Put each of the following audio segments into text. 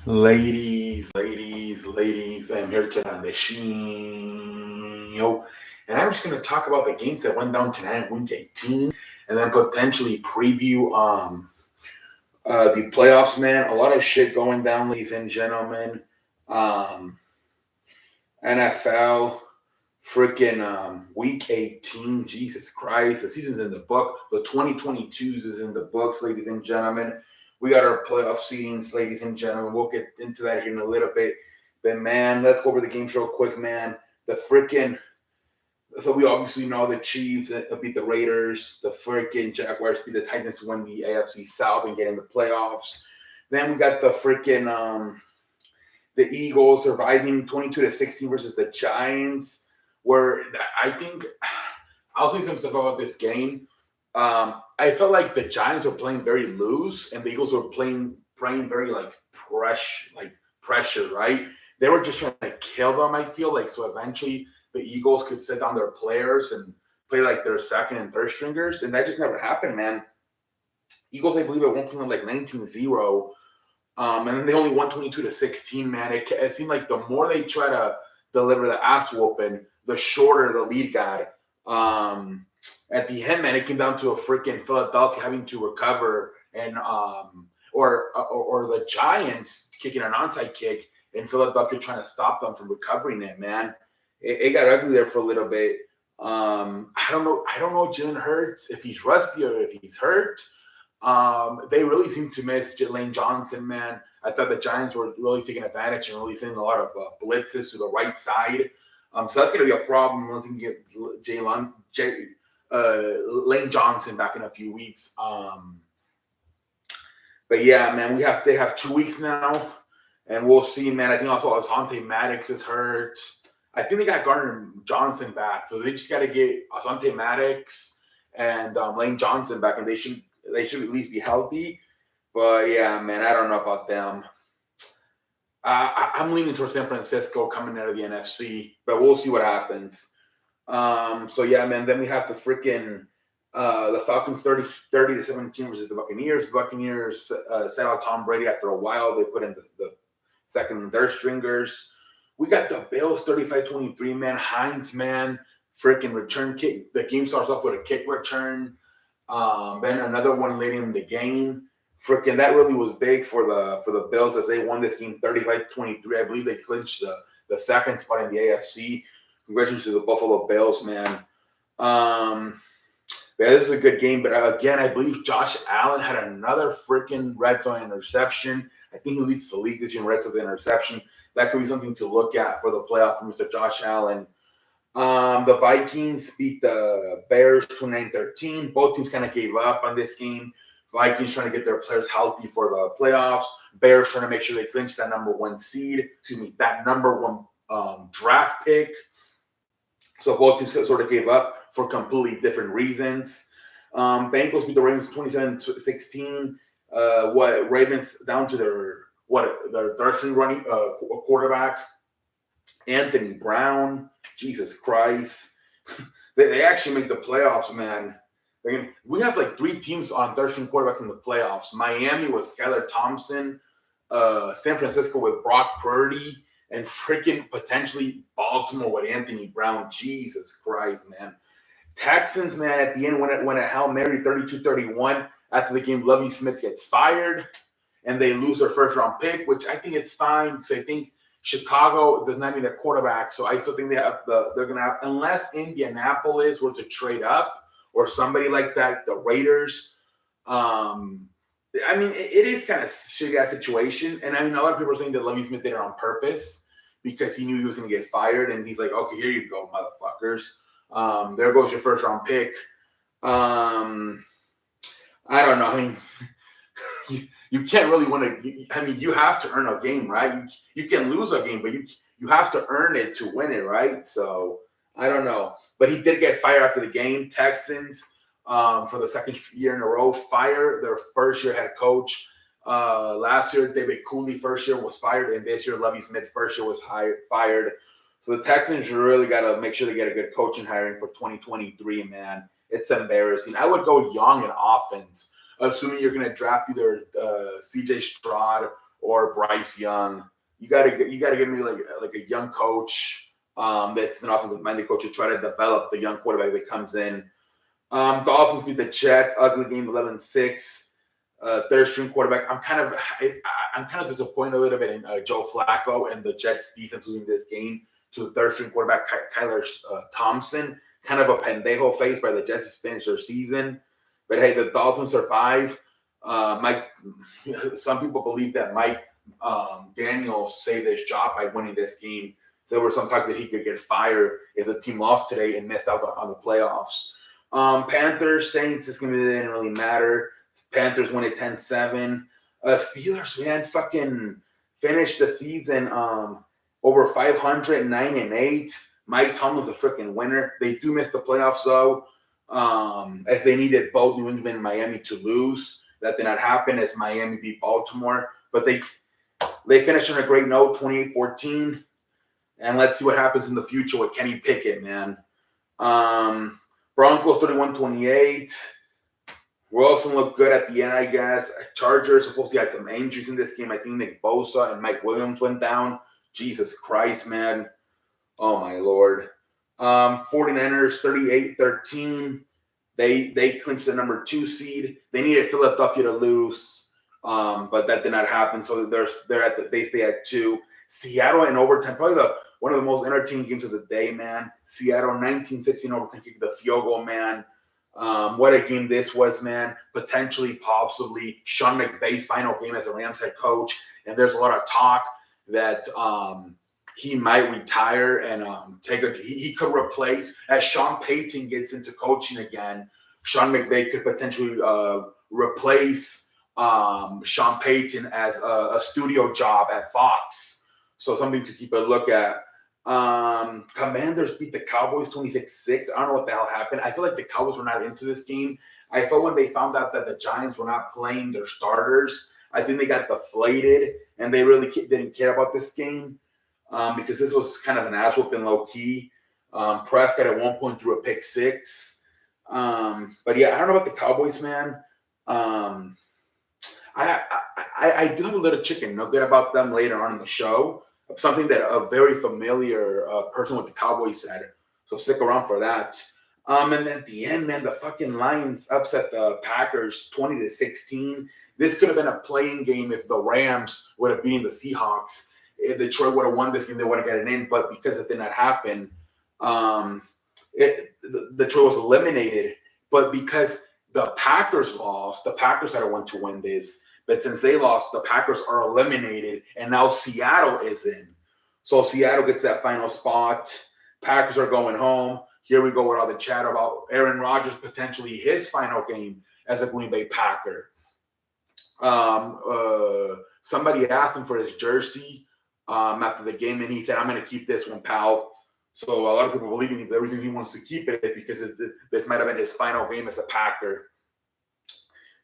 Ladies, I'm here tonight on the show. And I'm just going to talk about the games that went down tonight, week 18, and then potentially preview the playoffs, man. A lot of shit going down, ladies and gentlemen. Um, NFL, freaking week 18, Jesus Christ. The season's in the book. The 2022s is in the books, ladies and gentlemen. We got our playoff seedings, ladies and gentlemen. We'll get into that here in a little bit. But man, let's go over the games real quick, man. The freaking so we obviously know the Chiefs beat the Raiders, the freaking Jaguars beat the Titans to win the AFC South and get in the playoffs. Then we got the Eagles surviving 22-16 versus the Giants, where I think I'll say some stuff about this game. I felt like the Giants were playing very loose, and the Eagles were playing very pressure, right? They were just trying to kill them. I feel like so eventually the Eagles could sit down their players and play like their second and third stringers, and that just never happened, man. Eagles, I believe, at one point like 19-0. And then they only won 22-16, man. It seemed like the more they try to deliver the ass whooping, the shorter the lead got. At the end, man, it came down to a freaking Philadelphia having to recover and or the Giants kicking an onside kick and Philadelphia trying to stop them from recovering it, man. It got ugly there for a little bit. I don't know Jalen Hurts if he's rusty or if he's hurt. They really seem to miss Lane Johnson, man. I thought the Giants were really taking advantage and really sending a lot of blitzes to the right side. So that's going to be a problem once we can get Lane Johnson back in a few weeks. But yeah, man, they have 2 weeks now, and we'll see, man. I think also Asante Maddox is hurt. I think they got Gardner Johnson back, so they just got to get Asante Maddox and Lane Johnson back, and they should at least be healthy. But yeah, man, I don't know about them. I'm leaning towards San Francisco coming out of the NFC, but we'll see what happens. So yeah, man. Then we have the Falcons 30-17 versus the Buccaneers. The Buccaneers set out Tom Brady after a while. They put in the second and third stringers. We got the Bills 35-23, man. Hines, man, freaking return kick. The game starts off with a kick return. Then another one late in the game. Freaking that really was big for the Bills as they won this game 35-23. I believe they clinched the second spot in the AFC. Congratulations to the Buffalo Bills, man. Yeah, this is a good game, but again, I believe Josh Allen had another freaking red zone interception. I think he leads the league this year in red zone interception. That could be something to look at for the playoff for Mr. Josh Allen. The Vikings beat the Bears 29-13. Both teams kind of gave up on this game. Vikings trying to get their players healthy for the playoffs. Bears trying to make sure they clinch that number one draft pick. So both teams sort of gave up for completely different reasons. Bengals beat the Ravens 27-16. Ravens down to their third string running quarterback, Anthony Brown. Jesus Christ. They actually make the playoffs, man. We have like 3 teams on third string quarterbacks in the playoffs. Miami with Skylar Thompson, San Francisco with Brock Purdy, and freaking potentially Baltimore with Anthony Brown. Jesus Christ, man. Texans, man, at the end when a Hail Mary 32-31 after the game, Lovie Smith gets fired and they lose their first round pick, which I think it's fine because I think Chicago does not need a quarterback. So I still think they're going to have, unless Indianapolis were to trade up or somebody like that, the Raiders. I mean, it is kind of shitty ass situation. And I mean, a lot of people are saying that Lovie Smith did it on purpose because he knew he was going to get fired. And he's like, okay, here you go, motherfuckers. There goes your first round pick. I don't know. I mean, you can't really want to. I mean, you have to earn a game, right? You can lose a game, but you have to earn it to win it, right? So I don't know. But he did get fired after the game. Texans, for the second year in a row, fire their first year head coach. Last year, David Cooley first year was fired, and this year, Lovie Smith first year was fired. So the Texans really got to make sure they get a good coaching hiring for 2023, man. It's embarrassing. I would go young in offense, assuming you're going to draft either C.J. Stroud or Bryce Young. You gotta give me like a young coach that's an offensive minded coach to try to develop the young quarterback that comes in. Dolphins beat the Jets, ugly game, 11-6. Third string quarterback. I'm kind of disappointed a little bit in Joe Flacco and the Jets defense losing this game to the third string quarterback Kyler Thompson. Kind of a pendejo face by the Jets to finish their season. But hey, the Dolphins survive. Some people believe that Mike Daniels saved his job by winning this game. There were some talks that he could get fired if the team lost today and missed out on the playoffs. Panthers, Saints, this game didn't really matter. Panthers win it 10-7. Steelers, man, fucking finished the season over 500, 9-8. Mike Tomlin's a freaking winner. They do miss the playoffs, though, as they needed both New England and Miami to lose. That did not happen as Miami beat Baltimore. But they finished on a great note, 28-14. And let's see what happens in the future with Kenny Pickett, man. Broncos 31-28. Wilson looked good at the end, I guess. Chargers supposedly had some injuries in this game. I think Nick Bosa and Mike Williams went down. Jesus Christ, man. Oh, my Lord. 49ers 38-13. They clinched the number 2 seed. They needed Philadelphia to lose, but that did not happen. So they stay at 2. Seattle in overtime, probably one of the most entertaining games of the day, man. Seattle 19-16 overtime, kicking the field goal, man. What a game this was, man. Potentially, possibly Sean McVay's final game as a Rams head coach. And there's a lot of talk that he might retire and he could replace, as Sean Payton gets into coaching again, Sean McVay could potentially replace Sean Payton as a studio job at Fox. So something to keep a look at. Commanders beat the Cowboys 26-6. I don't know what the hell happened. I feel like the Cowboys were not into this game. I felt when they found out that the Giants were not playing their starters, I think they got deflated and they really didn't care about this game because this was kind of an ass whooping low key. Prescott at one point threw a pick 6. But yeah, I don't know about the Cowboys, man. I do have a little chicken nugget about them later on in the show. Something that a very familiar person with the Cowboys said. So stick around for that. And then at the end, man, the fucking Lions upset the Packers 20-16. This could have been a playing game if the Rams would have beaten the Seahawks. If Detroit would have won this game, they would have gotten in. But because it did not happen, Detroit was eliminated. But because the Packers lost, the Packers had to want to win this. But since they lost, the Packers are eliminated, and now Seattle is in. So Seattle gets that final spot. Packers are going home. Here we go with all the chat about Aaron Rodgers potentially his final game as a Green Bay Packer. Somebody asked him for his jersey after the game, and he said, "I'm going to keep this one, pal." So a lot of people believe the reason he wants to keep it is because this might have been his final game as a Packer.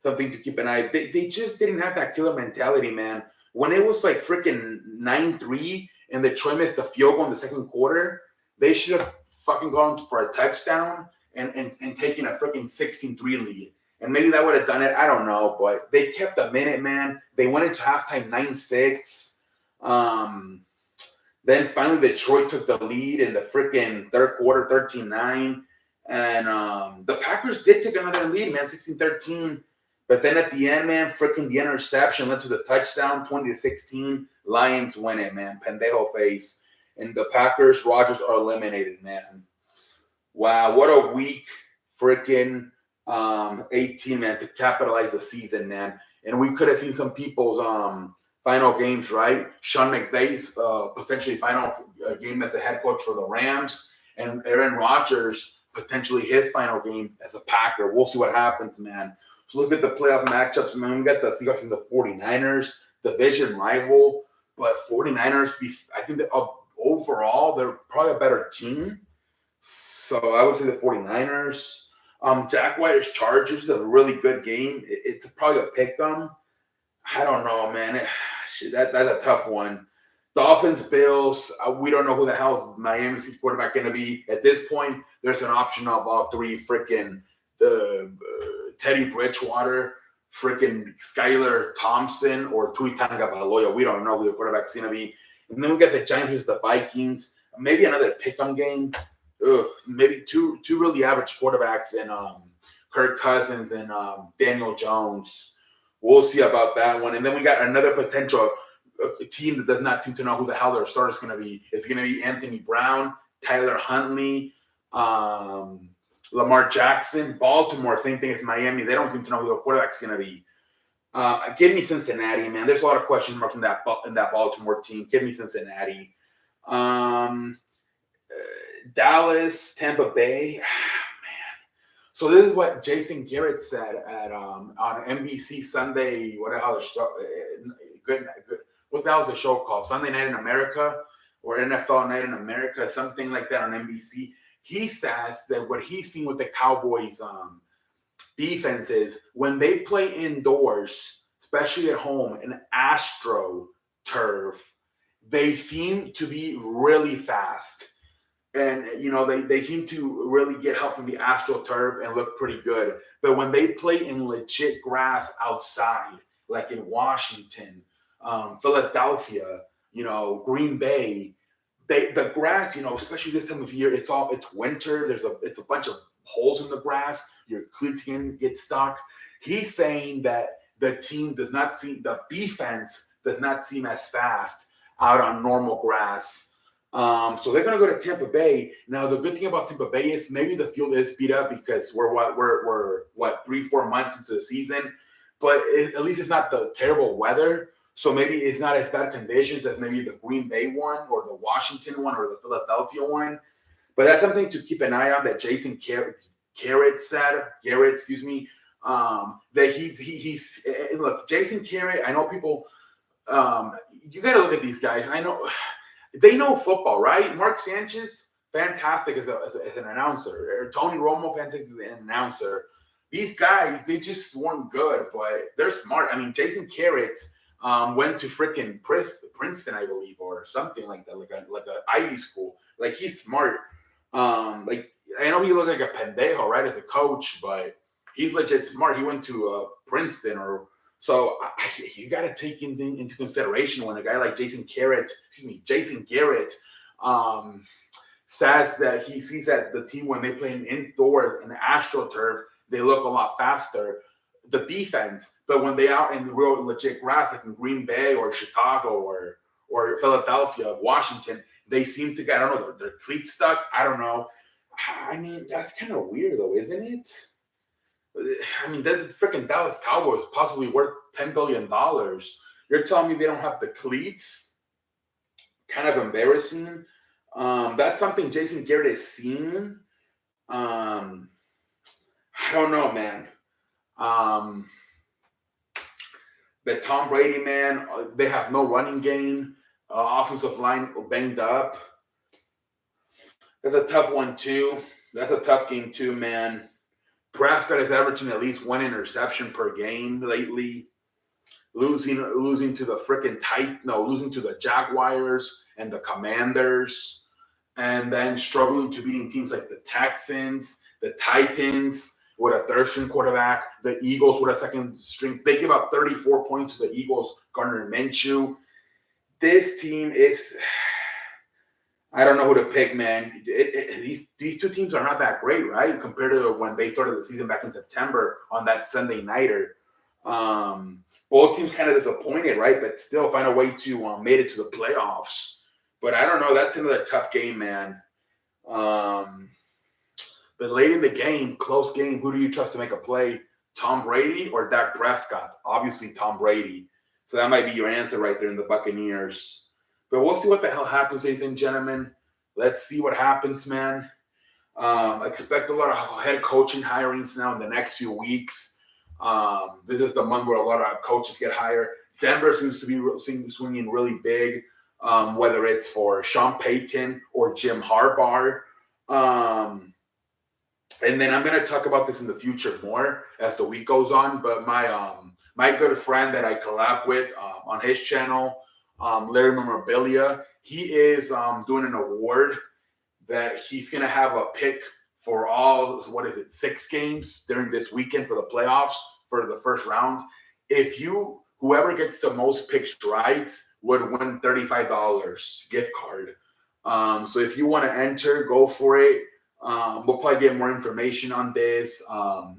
Something to keep an eye. They just didn't have that killer mentality, man. When it was like freaking 9-3 and Detroit missed the field goal in the second quarter, they should have fucking gone for a touchdown and taken a freaking 16-3 lead. And maybe that would have done it. I don't know. But they kept a minute, man. They went into halftime 9-6. Then finally Detroit took the lead in the freaking third quarter, 13-9. And the Packers did take another lead, man, 16-13. But then at the end, man, freaking the interception led to the touchdown, 20-16. Lions win it, man. Pendejo face. And the Packers, Rodgers are eliminated, man. Wow, what a week freaking 18, man, to capitalize the season, man. And we could have seen some people's final games, right? Sean McVay's potentially final game as a head coach for the Rams. And Aaron Rodgers, potentially his final game as a Packer. We'll see what happens, man. So look at the playoff matchups, man. We got the Seahawks and the 49ers, division rival. But 49ers, I think that overall, they're probably a better team. So I would say the 49ers. Jaguars Chargers is a really good game. It's probably a pick 'em. I don't know, man. That's a tough one. Dolphins, Bills. We don't know who the hell is Miami's quarterback going to be. At this point, there's an option of all three freaking Teddy Bridgewater, freaking Skylar Thompson or Tua Tagovailoa. We don't know who the quarterback's going to be. And then we got the Giants versus the Vikings. Maybe another pick-em game. Maybe two really average quarterbacks in Kirk Cousins and Daniel Jones. We'll see about that one. And then we got another potential team that does not seem to know who the hell their starter is going to be. It's going to be Anthony Brown, Tyler Huntley, Lamar Jackson. Baltimore, same thing as Miami. They don't seem to know who the quarterback's going to be. Give me Cincinnati, man. There's a lot of question marks in that Baltimore team. Give me Cincinnati. Dallas, Tampa Bay. So this is what Jason Garrett said at on NBC Sunday. What the hell is show? Good. What the hell is the show called? Sunday Night in America or NFL Night in America, something like that on NBC. He says that what he's seen with the Cowboys defense is when they play indoors, especially at home, in Astro turf, they seem to be really fast. And, you know, they seem to really get help from the AstroTurf and look pretty good. But when they play in legit grass outside, like in Washington, Philadelphia, you know, Green Bay, the grass, you know, especially this time of year, it's winter. It's a bunch of holes in the grass. Your cleats can get stuck. He's saying that the defense does not seem as fast out on normal grass. So they're going to go to Tampa Bay. Now, the good thing about Tampa Bay is maybe the field is beat up because we're 3-4 months into the season, but at least it's not the terrible weather. So maybe it's not as bad conditions as maybe the Green Bay one or the Washington one or the Philadelphia one. But that's something to keep an eye on that Jason Garrett said, that he's look, Jason Garrett, I know people, you got to look at these guys. I know they know football, right? Mark Sanchez, fantastic as an announcer. Tony Romo, fantastic as an announcer. These guys, they just weren't good, but they're smart. I mean, Jason Garrett went to freaking Princeton, I believe, or something like that, like a Ivy school. Like, he's smart. Like, I know he looked like a pendejo, right, as a coach, but he's legit smart. He went to Princeton or. So you got to take into consideration when a guy like Jason Garrett says that he sees that the team, when they play indoors in the AstroTurf, they look a lot faster, the defense. But when they out in the real legit grass, like in Green Bay or Chicago or Philadelphia, Washington, they seem to get, I don't know, their cleats stuck. I don't know. I mean, that's kind of weird though, isn't it? I mean, that freaking Dallas Cowboys possibly worth $10 billion. You're telling me they don't have the cleats? Kind of embarrassing. That's something Jason Garrett has seen. I don't know, man. The Tom Brady, man, they have no running game. Offensive line banged up. That's a tough one, too. That's a tough game, too, man. Prescott is averaging at least one interception per game lately. Losing to the losing to the Jaguars and the Commanders, and then struggling to beating teams like the Texans, the Titans with a third-string quarterback, the Eagles with a second string. They give up 34 points to the Eagles, Gardner Minshew. This team is, I don't know who to pick, man. These two teams are not that great, right? Compared to when they started the season back in September on that Sunday nighter. Both teams kind of disappointed, right? But still find a way to made it to the playoffs. But I don't know. That's another tough game, man. But late in the game, close game, who do you trust to make a play? Tom Brady or Dak Prescott? Obviously, Tom Brady. So that might be your answer right there in the Buccaneers. But we'll see what the hell happens, ladies and gentlemen. Let's see what happens, man. Expect a lot of head coaching hirings now in the next few weeks. This is the month where a lot of coaches get hired. Denver seems to be swinging really big, whether it's for Sean Payton or Jim Harbaugh. And then I'm going to talk about this in the future more as the week goes on. But my good friend that I collab with on his channel, Larry Memorabilia, he is doing an award that he's going to have a pick for all, 6 games during this weekend for the playoffs. for the first round. Whoever gets the most picks right would win $35 gift card. So if you want to enter, go for it. We'll probably get more information on this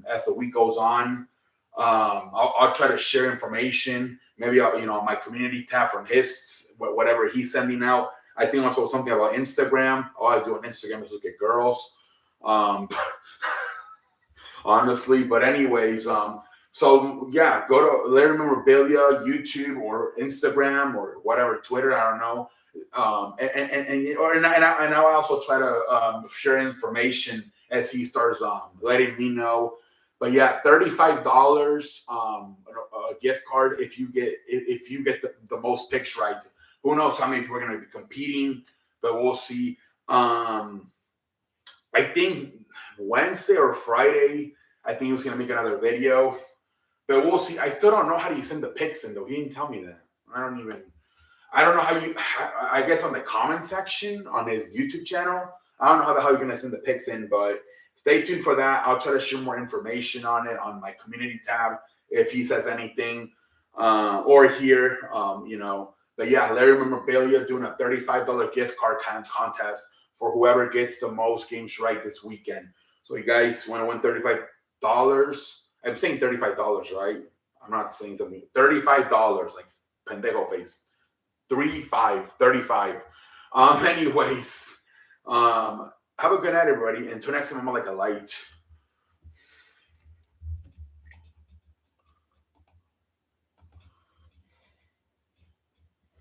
as the week goes on. I'll try to share information. Maybe on my community tab from whatever he's sending out. I think also something about Instagram. All I do on Instagram is look at girls. Honestly, but anyways, so yeah, go to Larry Memorabilia, YouTube or Instagram or whatever, Twitter. I don't know. And I'll also try to share information as he starts letting me know. But yeah, $35 a gift card if you get the most picks right. Who knows how many people are going to be competing, but we'll see. I think Wednesday or Friday, I think he was going to make another video, but we'll see. I still don't know how do you send the pics in though. He didn't tell me that. I don't know I guess on the comment section on his YouTube channel. I don't know how the hell you're going to send the pics in, but stay tuned for that. I'll try to share more information on it on my community tab if he says anything or here, But yeah, Larry Memorabilia doing a $35 gift card contest for whoever gets the most games right this weekend. So you guys want to win $35? I'm saying $35, right? I'm not saying something. $35, like pendejo face. 35. Anyways, have a good night, everybody. Until next time, I'm like a light.